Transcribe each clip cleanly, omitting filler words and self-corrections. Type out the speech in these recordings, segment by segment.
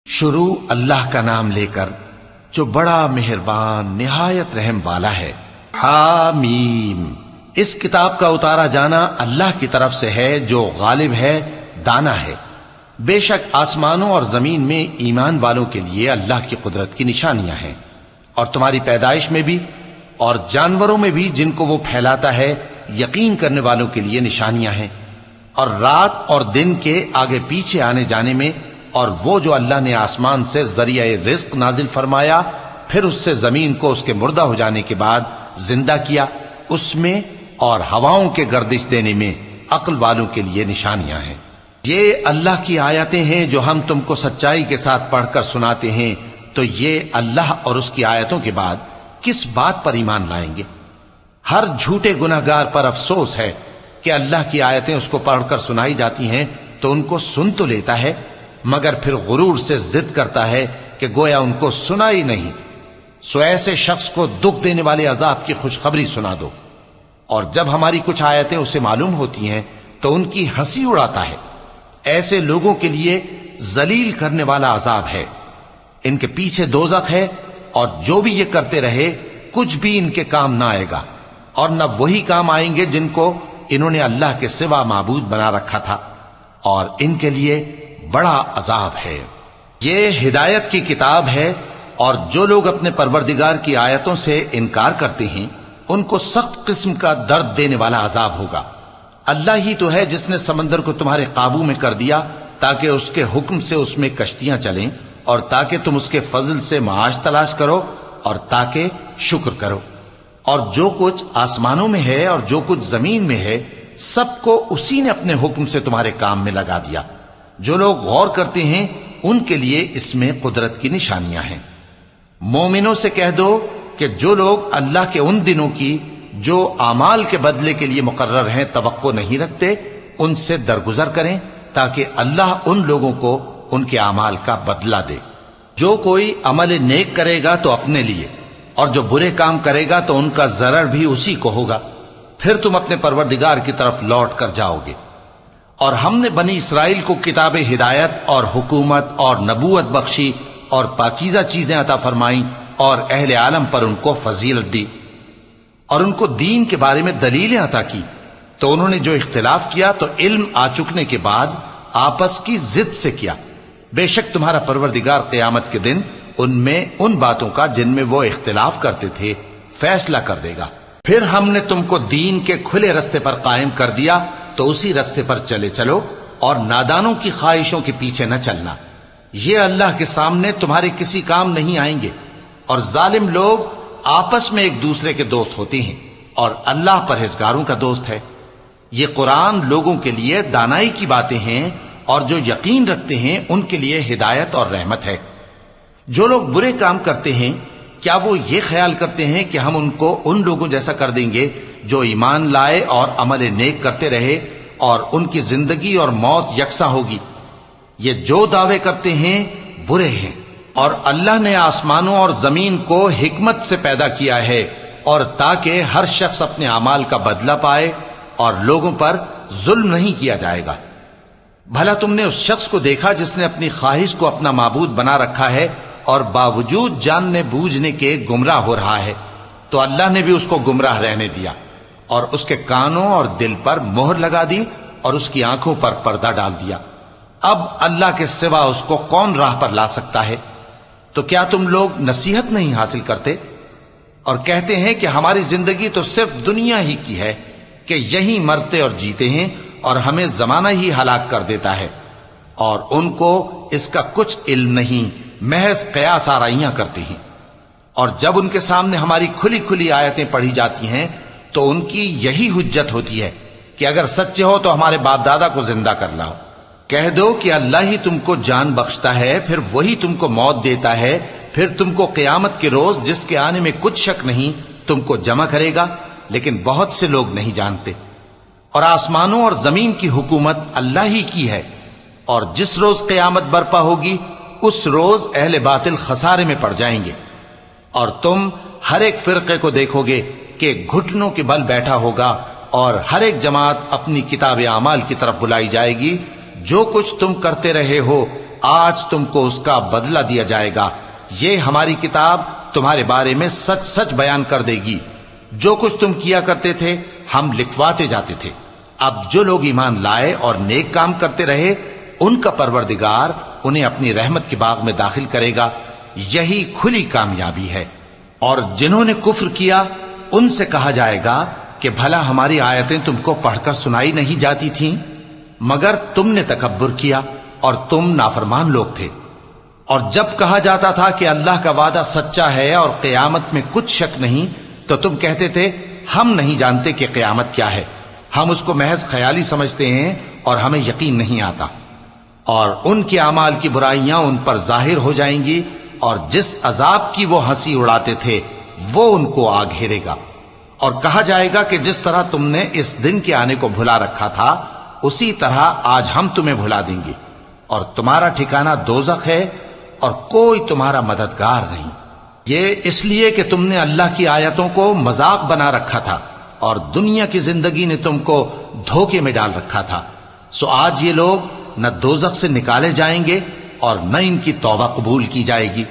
شروع اللہ کا نام لے کر جو بڑا مہربان نہایت رحم والا ہے۔ حامیم، اس کتاب کا اتارا جانا اللہ کی طرف سے ہے جو غالب ہے، دانا ہے۔ بے شک آسمانوں اور زمین میں ایمان والوں کے لیے اللہ کی قدرت کی نشانیاں ہیں، اور تمہاری پیدائش میں بھی اور جانوروں میں بھی جن کو وہ پھیلاتا ہے یقین کرنے والوں کے لیے نشانیاں ہیں، اور رات اور دن کے آگے پیچھے آنے جانے میں، اور وہ جو اللہ نے آسمان سے ذریعہ رزق نازل فرمایا پھر اس سے زمین کو اس کے مردہ ہو جانے کے بعد زندہ کیا، اس میں اور ہواؤں کے گردش دینے میں عقل والوں کے لیے نشانیاں ہیں۔ یہ اللہ کی آیتیں ہیں جو ہم تم کو سچائی کے ساتھ پڑھ کر سناتے ہیں، تو یہ اللہ اور اس کی آیتوں کے بعد کس بات پر ایمان لائیں گے؟ ہر جھوٹے گناہگار پر افسوس ہے کہ اللہ کی آیتیں اس کو پڑھ کر سنائی جاتی ہیں تو ان کو سن تو لیتا ہے، مگر پھر غرور سے ضد کرتا ہے کہ گویا ان کو سنا ہی نہیں۔ سو ایسے شخص کو دکھ دینے والے عذاب کی خوشخبری سنا دو، اور جب ہماری کچھ آیتیں اسے معلوم ہوتی ہیں تو ان کی ہنسی اڑاتا ہے۔ ایسے لوگوں کے لیے ذلیل کرنے والا عذاب ہے، ان کے پیچھے دوزخ ہے، اور جو بھی یہ کرتے رہے کچھ بھی ان کے کام نہ آئے گا، اور نہ وہی کام آئیں گے جن کو انہوں نے اللہ کے سوا معبود بنا رکھا تھا، اور ان کے لیے بڑا عذاب ہے۔ یہ ہدایت کی کتاب ہے، اور جو لوگ اپنے پروردگار کی آیتوں سے انکار کرتے ہیں ان کو سخت قسم کا درد دینے والا عذاب ہوگا۔ اللہ ہی تو ہے جس نے سمندر کو تمہارے قابو میں کر دیا تاکہ اس کے حکم سے اس میں کشتیاں چلیں، اور تاکہ تم اس کے فضل سے معاش تلاش کرو، اور تاکہ شکر کرو۔ اور جو کچھ آسمانوں میں ہے اور جو کچھ زمین میں ہے سب کو اسی نے اپنے حکم سے تمہارے کام میں لگا دیا۔ جو لوگ غور کرتے ہیں ان کے لیے اس میں قدرت کی نشانیاں ہیں۔ مومنوں سے کہہ دو کہ جو لوگ اللہ کے ان دنوں کی جو اعمال کے بدلے کے لیے مقرر ہیں توقع نہیں رکھتے، ان سے درگزر کریں تاکہ اللہ ان لوگوں کو ان کے اعمال کا بدلہ دے۔ جو کوئی عمل نیک کرے گا تو اپنے لیے، اور جو برے کام کرے گا تو ان کا ضرر بھی اسی کو ہوگا، پھر تم اپنے پروردگار کی طرف لوٹ کر جاؤ گے۔ اور ہم نے بنی اسرائیل کو کتاب ہدایت اور حکومت اور نبوت بخشی اور پاکیزہ چیزیں عطا فرمائیں، اور اہل عالم پر ان کو فضیلت دی، اور ان کو دین کے بارے میں دلیلیں عطا کی، تو انہوں نے جو اختلاف کیا تو علم آ چکنے کے بعد آپس کی ضد سے کیا۔ بے شک تمہارا پروردگار قیامت کے دن ان میں ان باتوں کا جن میں وہ اختلاف کرتے تھے فیصلہ کر دے گا۔ پھر ہم نے تم کو دین کے کھلے رستے پر قائم کر دیا، تو اسی رستے پر چلے چلو، اور نادانوں کی خواہشوں کے پیچھے نہ چلنا۔ یہ اللہ کے سامنے تمہارے کسی کام نہیں آئیں گے، اور ظالم لوگ آپس میں ایک دوسرے کے دوست ہوتے ہیں، اور اللہ پرہیزگاروں کا دوست ہے۔ یہ قرآن لوگوں کے لیے دانائی کی باتیں ہیں، اور جو یقین رکھتے ہیں ان کے لیے ہدایت اور رحمت ہے۔ جو لوگ برے کام کرتے ہیں کیا وہ یہ خیال کرتے ہیں کہ ہم ان کو ان لوگوں جیسا کر دیں گے جو ایمان لائے اور عمل نیک کرتے رہے، اور ان کی زندگی اور موت یکساں ہوگی؟ یہ جو دعوے کرتے ہیں برے ہیں۔ اور اللہ نے آسمانوں اور زمین کو حکمت سے پیدا کیا ہے، اور تاکہ ہر شخص اپنے اعمال کا بدلہ پائے، اور لوگوں پر ظلم نہیں کیا جائے گا۔ بھلا تم نے اس شخص کو دیکھا جس نے اپنی خواہش کو اپنا معبود بنا رکھا ہے اور باوجود جاننے بوجھنے کے گمراہ ہو رہا ہے؟ تو اللہ نے بھی اس کو گمراہ رہنے دیا، اور اس کے کانوں اور دل پر مہر لگا دی، اور اس کی آنکھوں پر پردہ ڈال دیا۔ اب اللہ کے سوا اس کو کون راہ پر لا سکتا ہے؟ تو کیا تم لوگ نصیحت نہیں حاصل کرتے؟ اور کہتے ہیں کہ ہماری زندگی تو صرف دنیا ہی کی ہے، کہ یہیں مرتے اور جیتے ہیں، اور ہمیں زمانہ ہی ہلاک کر دیتا ہے، اور ان کو اس کا کچھ علم نہیں، محض قیاس آرائیاں کرتے ہیں۔ اور جب ان کے سامنے ہماری کھلی کھلی آیتیں پڑھی جاتی ہیں تو ان کی یہی حجت ہوتی ہے کہ اگر سچے ہو تو ہمارے باپ دادا کو زندہ کر لاؤ۔ کہہ دو کہ اللہ ہی تم کو جان بخشتا ہے، پھر وہی تم کو موت دیتا ہے، پھر تم کو قیامت کے روز جس کے آنے میں کچھ شک نہیں تم کو جمع کرے گا، لیکن بہت سے لوگ نہیں جانتے۔ اور آسمانوں اور زمین کی حکومت اللہ ہی کی ہے، اور جس روز قیامت برپا ہوگی اس روز اہل باطل خسارے میں پڑ جائیں گے، اور تم ہر ایک فرقے کو دیکھو گے کہ گھٹنوں کے بل بیٹھا ہوگا، اور ہر ایک جماعت اپنی کتاب اعمال کی طرف بلائی جائے گی۔ جو کچھ تم کرتے رہے ہو آج تم کو اس کا بدلہ دیا جائے گا، یہ ہماری کتاب تمہارے بارے میں سچ سچ بیان کر دے گی، جو کچھ تم کیا کرتے تھے ہم لکھواتے جاتے تھے۔ اب جو لوگ ایمان لائے اور نیک کام کرتے رہے ان کا پروردگار انہیں اپنی رحمت کے باغ میں داخل کرے گا، یہی کھلی کامیابی ہے۔ اور جنہوں نے کفر کیا ان سے کہا جائے گا کہ بھلا ہماری آیتیں تم کو پڑھ کر سنائی نہیں جاتی تھیں؟ مگر تم نے تکبر کیا اور تم نافرمان لوگ تھے۔ اور جب کہا جاتا تھا کہ اللہ کا وعدہ سچا ہے اور قیامت میں کچھ شک نہیں، تو تم کہتے تھے ہم نہیں جانتے کہ قیامت کیا ہے، ہم اس کو محض خیالی سمجھتے ہیں اور ہمیں یقین نہیں آتا۔ اور ان کے اعمال کی برائیاں ان پر ظاہر ہو جائیں گی، اور جس عذاب کی وہ ہنسی اڑاتے تھے وہ ان کو آ گھیرے گا۔ اور کہا جائے گا کہ جس طرح تم نے اس دن کے آنے کو بھلا رکھا تھا اسی طرح آج ہم تمہیں بھلا دیں گے، اور تمہارا ٹھکانہ دوزخ ہے اور کوئی تمہارا مددگار نہیں۔ یہ اس لیے کہ تم نے اللہ کی آیتوں کو مذاق بنا رکھا تھا اور دنیا کی زندگی نے تم کو دھوکے میں ڈال رکھا تھا، سو آج یہ لوگ نہ دوزخ سے نکالے جائیں گے اور نہ ان کی توبہ قبول کی جائے گی۔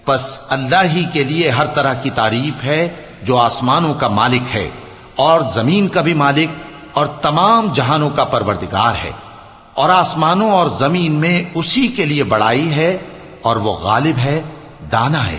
پس اللہ ہی کے لیے ہر طرح کی تعریف ہے جو آسمانوں کا مالک ہے اور زمین کا بھی مالک اور تمام جہانوں کا پروردگار ہے، اور آسمانوں اور زمین میں اسی کے لیے بڑائی ہے، اور وہ غالب ہے، دانا ہے۔